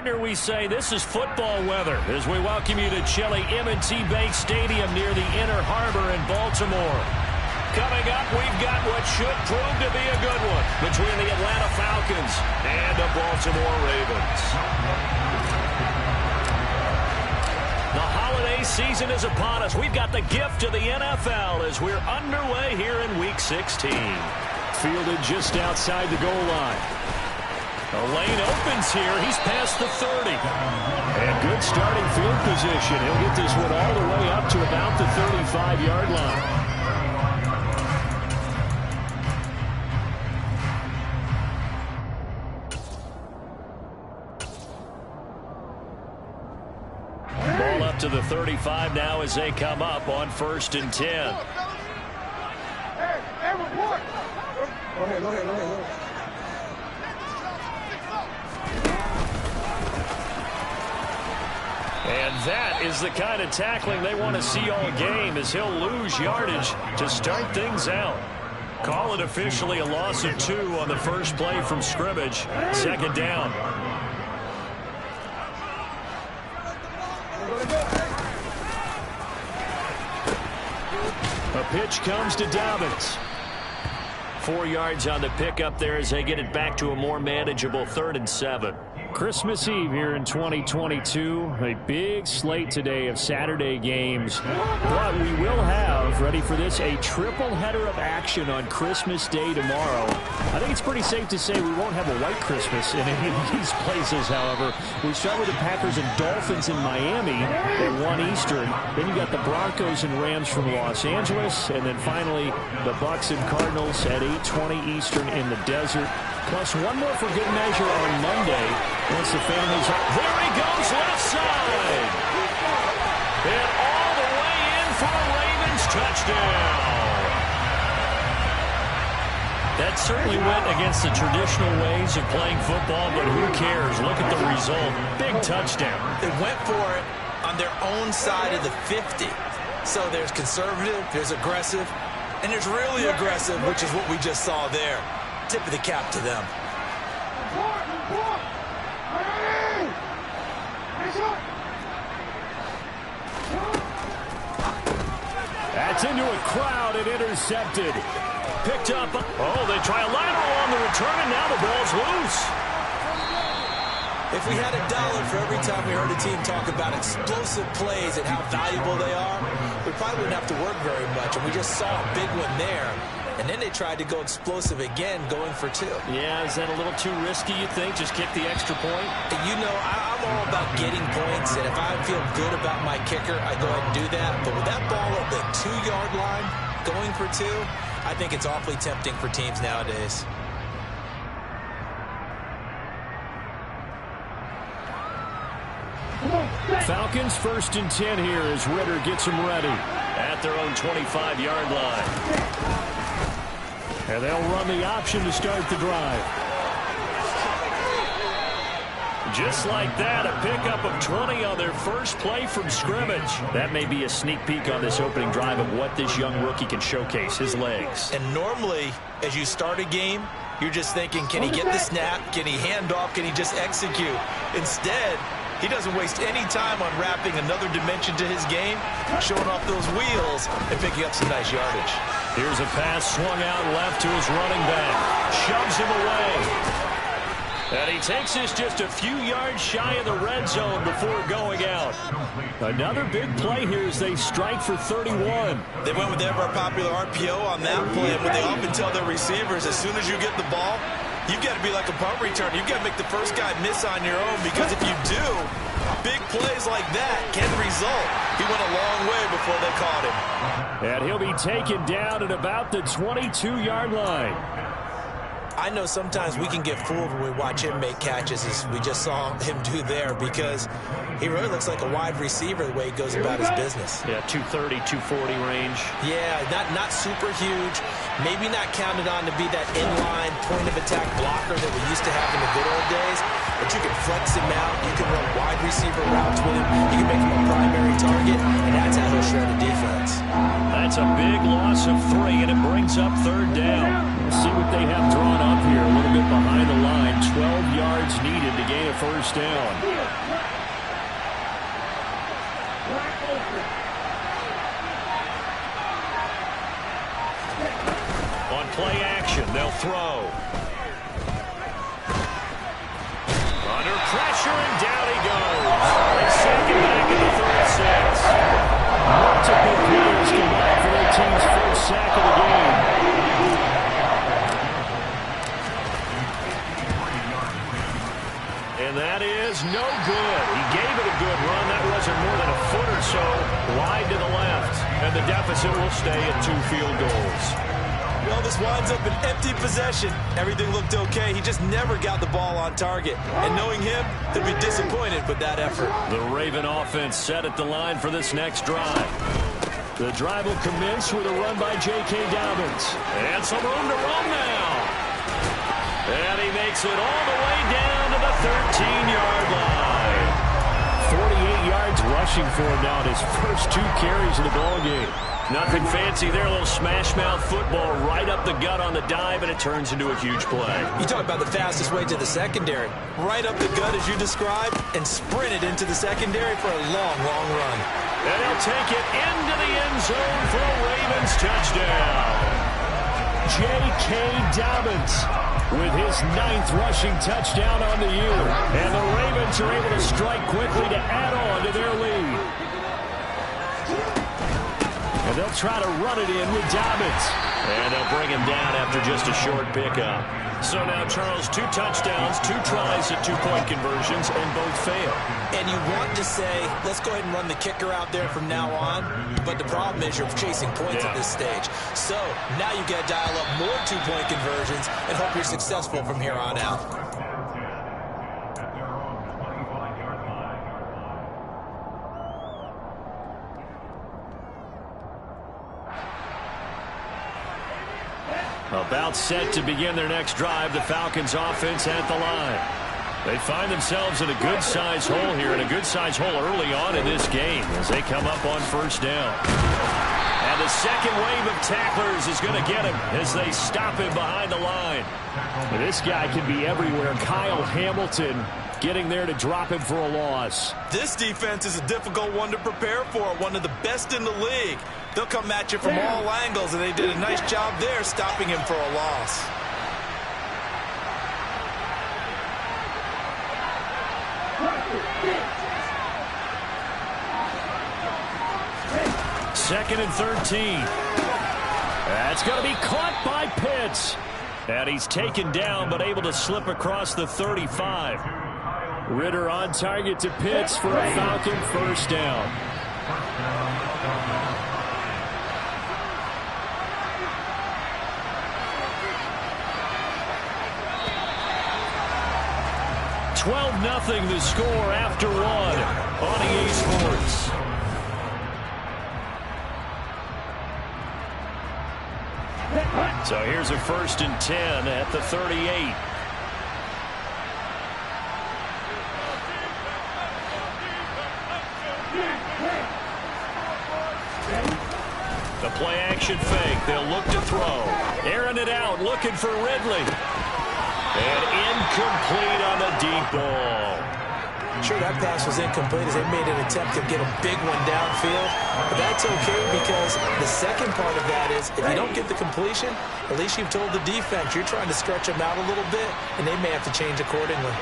partner, we say this is football weather as we welcome you to chilly M&T Bank Stadium near the Inner Harbor in Baltimore. Coming up, we've got what should prove to be a good one between the Atlanta Falcons and the Baltimore Ravens. The holiday season is upon us. We've got the gift of the NFL as we're underway here in Week 16. Fielded just outside the goal line. The lane opens here. He's past the 30. And good starting field position. He'll get this one all the way up to about the 35-yard line. Ball up to the 35 now as they come up on 1st and 10. Hey, report. Go ahead. And that is the kind of tackling they want to see all game as he'll lose yardage to start things out. Call it officially a loss of 2 on the first play from scrimmage. 2nd down. A pitch comes to Dobbins. 4 yards on the pickup there as they get it back to a more manageable 3rd and 7. Christmas Eve here in 2022. A big slate today of Saturday games. But we will have, ready for this, a triple header of action on Christmas Day tomorrow. I think it's pretty safe to say we won't have a white Christmas in any of these places, however. We start with the Packers and Dolphins in Miami at 1 Eastern. Then you got the Broncos and Rams from Los Angeles. And then finally, the Bucs and Cardinals at 8:20 Eastern in the desert. Plus one more for good measure on Monday once the families are. There he goes, left side. And all the way in for a Ravens touchdown. That certainly went against the traditional ways of playing football, but who cares? Look at the result. Big touchdown. They went for it on their own side of the 50. So there's conservative, there's aggressive, and there's really aggressive, which is what we just saw there. Tip of the cap to them. That's into a crowd and intercepted. Picked up. Oh, they try a lateral on the return, and now the ball's loose. If we had $1 for every time we heard a team talk about explosive plays and how valuable they are, we probably wouldn't have to work very much. And we just saw a big one there. And then they tried to go explosive again, going for 2. Yeah, is that a little too risky, you think? Just kick the extra point? You know, I'm all about getting points, and if I feel good about my kicker, I go ahead and do that. But with that ball at the 2-yard line, going for 2, I think it's awfully tempting for teams nowadays. Falcons 1st and 10 here as Ritter gets them ready at their own 25-yard line. And they'll run the option to start the drive. Just like that, a pickup of 20 on their first play from scrimmage. That may be a sneak peek on this opening drive of what this young rookie can showcase, his legs. And normally, as you start a game, you're just thinking, can he get the snap? Can he hand off? Can he just execute? Instead, he doesn't waste any time unwrapping another dimension to his game, showing off those wheels and picking up some nice yardage. Here's a pass swung out left to his running back. Shoves him away. And he takes this just a few yards shy of the red zone before going out. Another big play here as they strike for 31. They went with the ever-popular RPO on that play, and what they often tell their receivers, as soon as you get the ball, you've got to be like a punt return. You've got to make the first guy miss on your own, because if you do, big plays like that can result. He went a long way before they caught him. And he'll be taken down at about the 22-yard line. I know sometimes we can get fooled when we watch him make catches, as we just saw him do there, because he really looks like a wide receiver the way he goes about his business. Yeah, 230, 240 range. Yeah, not super huge. Maybe not counted on to be that inline point-of-attack blocker that we used to have in the good old days, but you can flex him out. You can run wide receiver routes with him. You can make him a primary target, and that's how he'll shred a defense. That's a big loss of 3, and it brings up 3rd down. Let's see what they have drawn up here. A little bit behind the line. 12 yards needed to gain a first down. On play action, they'll throw. Under pressure, and down he goes. They sack him back in the 36. Multiple players combined for their team's first sack of the game. And that is no good. He gave it a good run. That wasn't more than a foot or so wide to the left. And the deficit will stay at 2 field goals. Well, this winds up an empty possession. Everything looked okay. He just never got the ball on target. And knowing him, he'll be disappointed with that effort. The Raven offense set at the line for this next drive. The drive will commence with a run by J.K. Dobbins. And some room to run now. And he makes it all the way down to the 13-yard line. 48 yards rushing for him now in his first 2 carries of the ballgame. Nothing fancy there, a little smash-mouth football right up the gut on the dive, and it turns into a huge play. You talk about the fastest way to the secondary. Right up the gut as you described, and sprinted into the secondary for a long, long run. And he'll take it into the end zone for a Ravens touchdown. J.K. Dobbins with his 9th rushing touchdown on the year. And the Ravens are able to strike quickly to add on to their lead. And they'll try to run it in with Dobbins. And they'll bring him down after just a short pickup. So now, Charles, 2 touchdowns, 2 tries at 2-point conversions, and both fail. And you want to say, let's go ahead and run the kicker out there from now on. But the problem is you're chasing points at this stage. So now you got to dial up more 2-point conversions and hope you're successful from here on out. About set to begin their next drive, the Falcons offense at the line. They find themselves in a good-sized hole here, and a good-sized hole early on in this game as they come up on first down. And the second wave of tacklers is going to get him as they stop him behind the line. This guy can be everywhere. Kyle Hamilton getting there to drop him for a loss. This defense is a difficult one to prepare for, one of the best in the league. They'll come at you from all angles, and they did a nice job there stopping him for a loss. Second and 13. That's going to be caught by Pitts. And he's taken down, but able to slip across the 35. Ritter on target to Pitts for a Falcon first down. $12-0 the score after 1 on EA Sports. So here's a 1st and 10 at the 38. The play action fake. They'll look to throw. Airing it out, looking for Ridley. And incomplete on the deep ball. Sure, that pass was incomplete as they made an attempt to get a big one downfield. But that's okay because the second part of that is if you don't get the completion, at least you've told the defense you're trying to stretch them out a little bit, and they may have to change accordingly.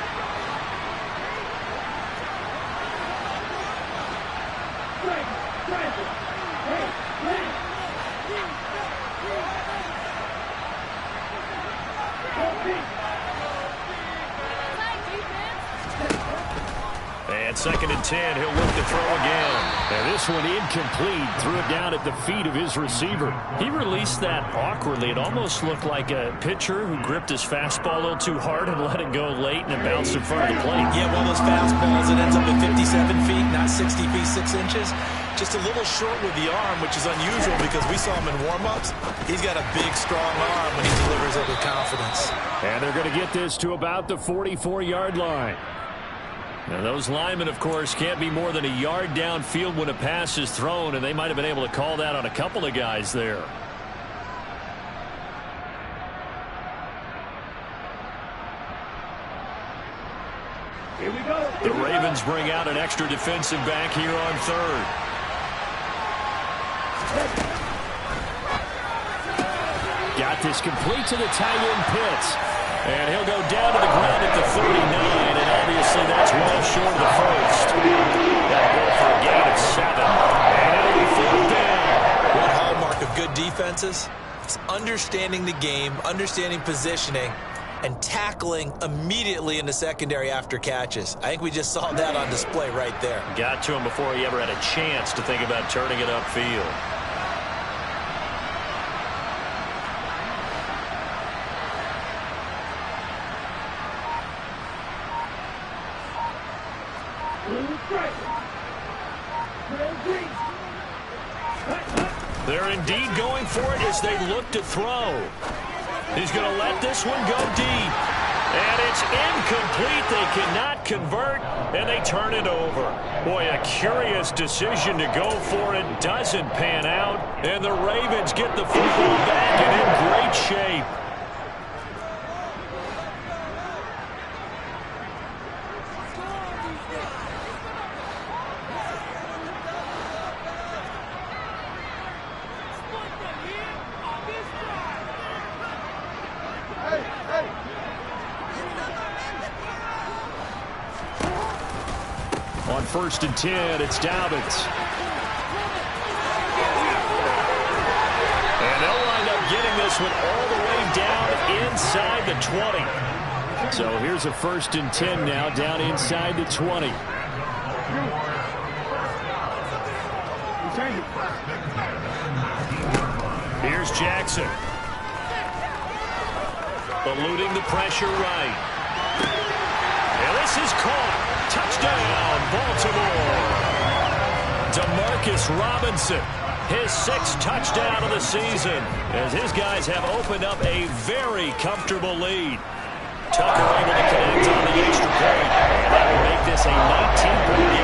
And 2nd and 10, he'll look to throw again. And this one incomplete, threw it down at the feet of his receiver. He released that awkwardly. It almost looked like a pitcher who gripped his fastball a little too hard and let it go late, and it bounced in front of the plate. Yeah, one of those fastballs that ends up at 57 feet, not 60 feet, 6 inches. Just a little short with the arm, which is unusual because we saw him in warm-ups. He's got a big, strong arm when he delivers it with confidence. And they're going to get this to about the 44-yard line. Now, those linemen, of course, can't be more than a yard downfield when a pass is thrown, and they might have been able to call that on a couple of guys there. Ravens bring out an extra defensive back here on third. Got this complete to the tight end Pitts. And he'll go down to the ground at the 39, and obviously that's well short of the first. That'll go for a gain of 7. And it'll be fourth down. One hallmark of good defenses is understanding the game, understanding positioning, and tackling immediately in the secondary after catches. I think we just saw that on display right there. Got to him before he ever had a chance to think about turning it upfield. They're indeed going for it as they look to throw. He's going to let this one go deep. And it's incomplete. They cannot convert, and they turn it over. Boy, a curious decision to go for it. Doesn't pan out, and the Ravens get the football back and in great shape. On 1st and 10, it's Dobbins. And they'll wind up getting this one all the way down inside the 20. So here's a 1st and 10 now, down inside the 20. Here's Jackson. Eluding the pressure right. And this is caught. Touchdown, Baltimore. Demarcus Robinson, his 6th touchdown of the season, as his guys have opened up a very comfortable lead. Tucker able to connect on the extra point. That will make this a 19-point